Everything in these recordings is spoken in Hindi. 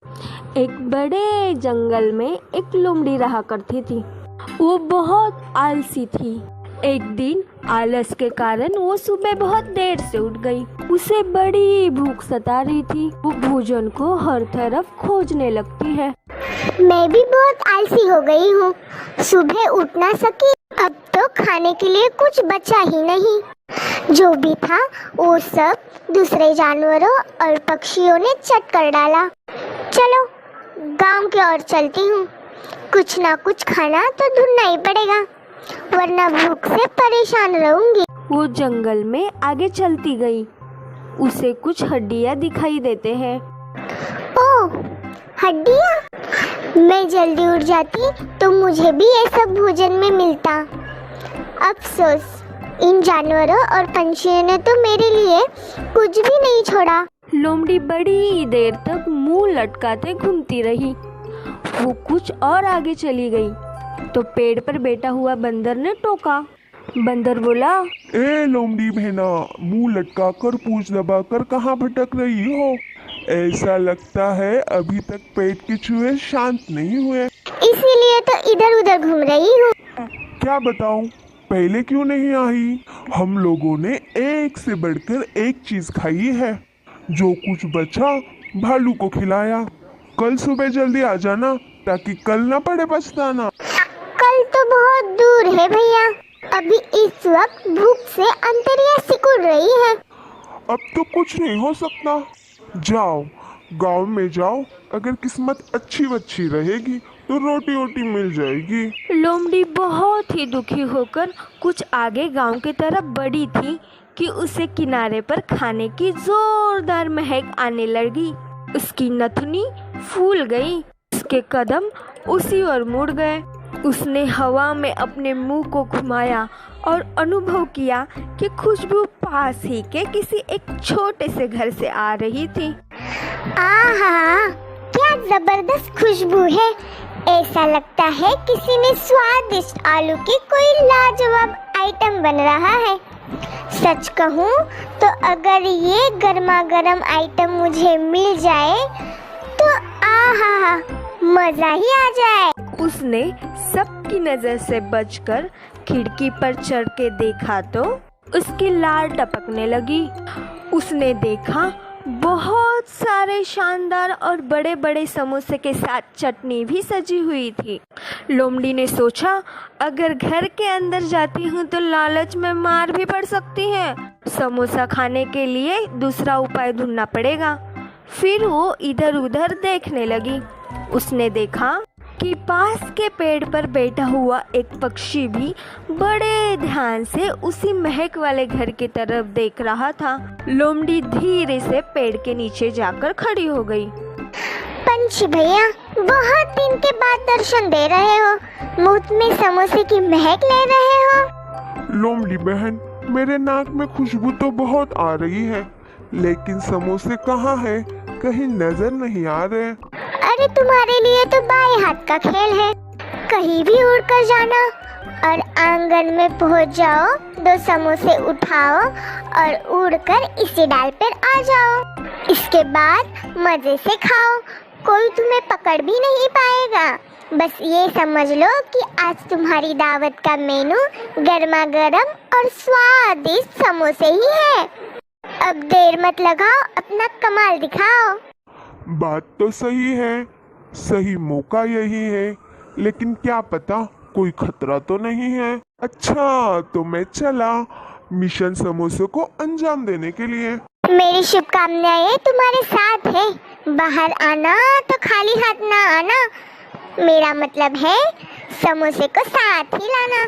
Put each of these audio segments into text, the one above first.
एक बड़े जंगल में एक लोमड़ी रहा करती थी। वो बहुत आलसी थी। एक दिन आलस के कारण वो सुबह बहुत देर से उठ गई। उसे बड़ी भूख सता रही थी। वो भोजन को हर तरफ खोजने लगती है। मैं भी बहुत आलसी हो गई हूँ। सुबह उठ ना सकी, अब तो खाने के लिए कुछ बचा ही नहीं। जो भी था वो सब दूसरे जानवरों और पक्षियों ने चट कर डाला। चलो गांव की ओर चलती हूँ। कुछ ना कुछ खाना तो ढूंढना ही पड़ेगा, वरना भूख से परेशान रहूंगी। वो जंगल में आगे चलती गई। उसे कुछ हड्डियाँ दिखाई देते हैं। ओह, हड्डियाँ! मैं जल्दी उठ जाती तो मुझे भी ये सब भोजन में मिलता। अफसोस, इन जानवरों और पंछियों ने तो मेरे लिए कुछ भी नहीं छोड़ा। लोमड़ी बड़ी देर तक मुंह लटकाते घूमती रही। वो कुछ और आगे चली गई तो पेड़ पर बैठा हुआ बंदर ने टोका। बंदर बोला, ए लोमड़ी बहना, मुंह लटका कर पूंछ दबा कर कहाँ भटक रही हो? ऐसा लगता है अभी तक पेट के चूहे शांत नहीं हुए। इसीलिए तो इधर उधर घूम रही हूँ। क्या बताऊं, पहले क्यों नहीं आई? हम लोगों ने एक से बढ़कर एक चीज खाई है। जो कुछ बचा भालू को खिलाया। कल सुबह जल्दी आ जाना ताकि कल ना पड़े पछताना। कल तो बहुत दूर है भैया। अभी इस वक्त भूख से अंतरियां सिकुड़ रही है। अब तो कुछ नहीं हो सकता। जाओ, गांव में जाओ। अगर किस्मत अच्छी वच्छी रहेगी तो रोटी वोटी मिल जाएगी। लोमड़ी बहुत ही दुखी होकर कुछ आगे गांव की तरफ बढ़ी थी कि उसे किनारे पर खाने की जोरदार महक आने लगी। उसकी नथुनी फूल गई। उसके कदम उसी ओर मुड़ गए। उसने हवा में अपने मुंह को घुमाया और अनुभव किया कि खुशबू पास ही के किसी एक छोटे से घर से आ रही थी। आहा, क्या जबरदस्त खुशबू है। ऐसा लगता है किसी ने स्वादिष्ट आलू की कोई लाजवाब आइटम बन रहा है। सच कहूँ तो अगर ये गर्मा गर्म आइटम मुझे मिल जाए तो आहा, मजा ही आ जाए। उसने सबकी नजर से बचकर खिड़की पर चढ़ के देखा तो उसकी लार टपकने लगी। उसने देखा बहुत सारे शानदार और बड़े बड़े समोसे के साथ चटनी भी सजी हुई थी। लोमड़ी ने सोचा, अगर घर के अंदर जाती हूँ तो लालच में मार भी पड़ सकती है। समोसा खाने के लिए दूसरा उपाय ढूंढना पड़ेगा। फिर वो इधर उधर देखने लगी। उसने देखा कि पास के पेड़ पर बैठा हुआ एक पक्षी भी बड़े ध्यान से उसी महक वाले घर की तरफ देख रहा था। लोमड़ी धीरे से पेड़ के नीचे जाकर खड़ी हो गई। पंछी भैया, बहुत दिन के बाद दर्शन दे रहे हो। मुफ्त में समोसे की महक ले रहे हो। लोमड़ी बहन, मेरे नाक में खुशबू तो बहुत आ रही है, लेकिन समोसे कहाँ है? कहीं नजर नहीं आ रहे। अरे तुम्हारे लिए तो बाएं हाथ का खेल है। कहीं भी उड़ कर जाना और आंगन में पहुंच जाओ, 2 समोसे उठाओ और उड़कर इसी डाल पर आ जाओ। इसके बाद मजे से खाओ, कोई तुम्हें पकड़ भी नहीं पाएगा। बस ये समझ लो कि आज तुम्हारी दावत का मेनू गर्मा गर्म और स्वादिष्ट समोसे ही है। अब देर मत लगाओ, अपना कमाल दिखाओ। बात तो सही है, सही मौका यही है, लेकिन क्या पता कोई खतरा तो नहीं है। अच्छा, तो मैं चला मिशन समोसे को अंजाम देने के लिए। मेरी शुभकामनाएं तुम्हारे साथ है। बाहर आना तो खाली हाथ ना आना। मेरा मतलब है समोसे को साथ ही लाना।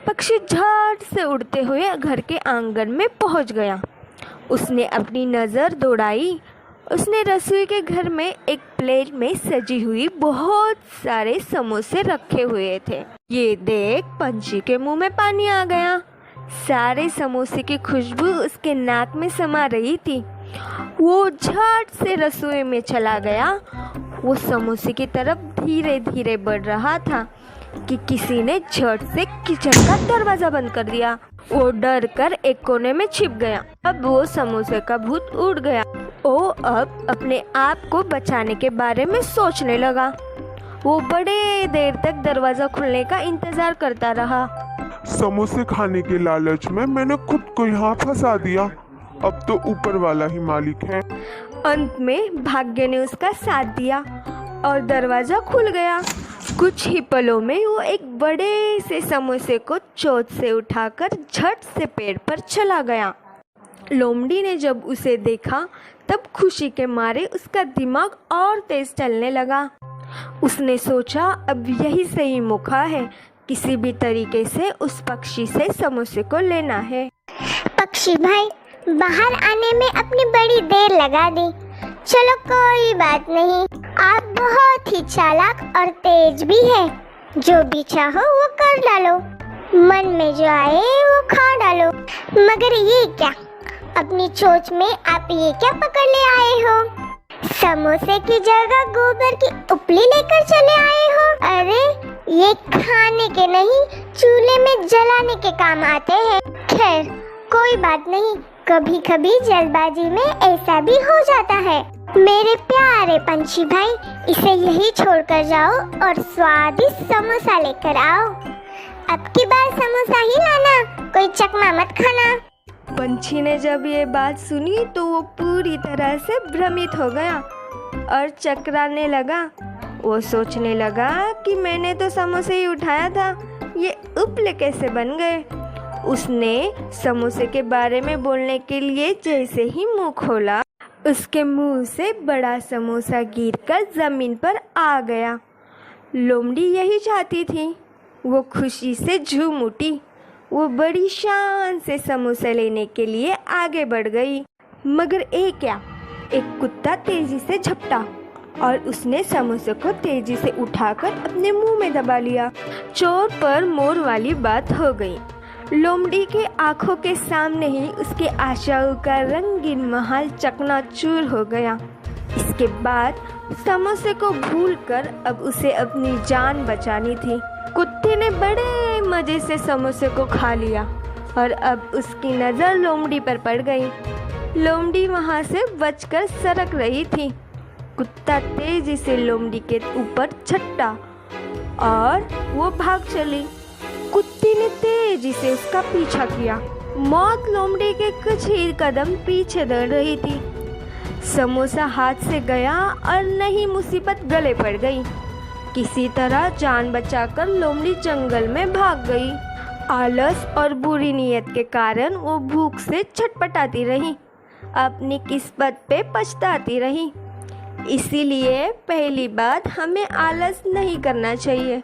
पक्षी झट से उड़ते हुए घर के आंगन में पहुंच गया। उसने अपनी नज़र दौड़ाई। उसने रसोई के घर में एक प्लेट में सजी हुई बहुत सारे समोसे रखे हुए थे। ये देख पंछी के मुंह में पानी आ गया। सारे समोसे की खुशबू उसके नाक में समा रही थी। वो झट से रसोई में चला गया। वो समोसे की तरफ धीरे धीरे बढ़ रहा था कि किसी ने झट से किचन का दरवाजा बंद कर दिया। वो डर कर एक कोने में छिप गया। अब वो समोसे का भूत उड़ गया। वो अब अपने आप को बचाने के बारे में सोचने लगा। वो बड़े देर तक दरवाज़ा खुलने का इंतज़ार करता रहा। समोसे खाने के लालच में मैंने खुद को यहाँ फंसा दिया। अब तो ऊपर वाला ही मालिक है। अंत में भाग्य ने उसका साथ दिया और दरवाज़ा खुल गया। कुछ ही पलों में वो एक बड़े से समोसे को चोंच से उठाकर झट से पेड़ पर चला गया। लोमड़ी ने जब उसे देखा तब खुशी के मारे उसका दिमाग और तेज चलने लगा। उसने सोचा अब यही सही मौका है, किसी भी तरीके से उस पक्षी से समोसे को लेना है। पक्षी भाई, बाहर आने में अपनी बड़ी देर लगा दी। चलो कोई बात नहीं, आप बहुत ही चालाक और तेज भी है। जो भी चाहो वो कर डालो, मन में जो आए वो खा डालो। मगर ये क्या, अपनी चोंच में आप ये क्या पकड़ ले आए हो? समोसे की जगह गोबर की उपली लेकर चले आए हो? अरे ये खाने के नहीं, चूल्हे में जलाने के काम आते हैं। खैर कोई बात नहीं, कभी कभी जल्दबाजी में ऐसा भी हो जाता है। मेरे प्यारे पंछी भाई, इसे यही छोड़कर जाओ और स्वादिष्ट समोसा लेकर आओ। अब की बार समोसा ही लाना, कोई चकमा मत खाना। पंछी ने जब ये बात सुनी तो वो पूरी तरह से भ्रमित हो गया और चकराने लगा। वो सोचने लगा कि मैंने तो समोसे ही उठाया था, ये उपले कैसे बन गए। उसने समोसे के बारे में बोलने के लिए जैसे ही मुंह खोला, उसके मुंह से बड़ा समोसा गिरकर जमीन पर आ गया। लोमड़ी यही चाहती थी। वो खुशी से झूम उठी। वो बड़ी शान से समोसा लेने के लिए आगे बढ़ गई। मगर क्या, एक कुत्ता तेजी से झपटा और उसने समोसे को तेजी से उठाकर अपने मुंह में दबा लिया। चोर पर मोर वाली बात हो गई। लोमड़ी के आंखों के सामने ही उसके आशाओं का रंगीन महल चकनाचूर हो गया। इसके बाद समोसे को भूलकर अब उसे अपनी जान बचानी थी। कुत्ते ने बड़े मज़े से समोसे को खा लिया और अब उसकी नज़र लोमड़ी पर पड़ गई। लोमड़ी वहाँ से बचकर सरक रही थी। कुत्ता तेजी से लोमड़ी के ऊपर झपटा और वो भाग चली। कुत्ते ने तेजी से उसका पीछा किया। मौत लोमड़ी के कुछ ही कदम पीछे दौड़ रही थी। समोसा हाथ से गया और नई मुसीबत गले पड़ गई। किसी तरह जान बचाकर लोमड़ी जंगल में भाग गई। आलस और बुरी नीयत के कारण वो भूख से छटपटाती रही, अपनी किस्मत पे पछताती रही। इसीलिए पहली बात, हमें आलस नहीं करना चाहिए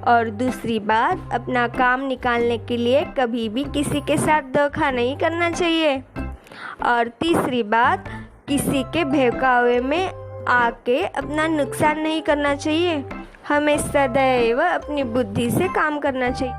और दूसरी बात, अपना काम निकालने के लिए कभी भी किसी के साथ धोखा नहीं करना चाहिए और तीसरी बात, किसी के बहकावे में आके अपना नुकसान नहीं करना चाहिए। हमें सदैव अपनी बुद्धि से काम करना चाहिए।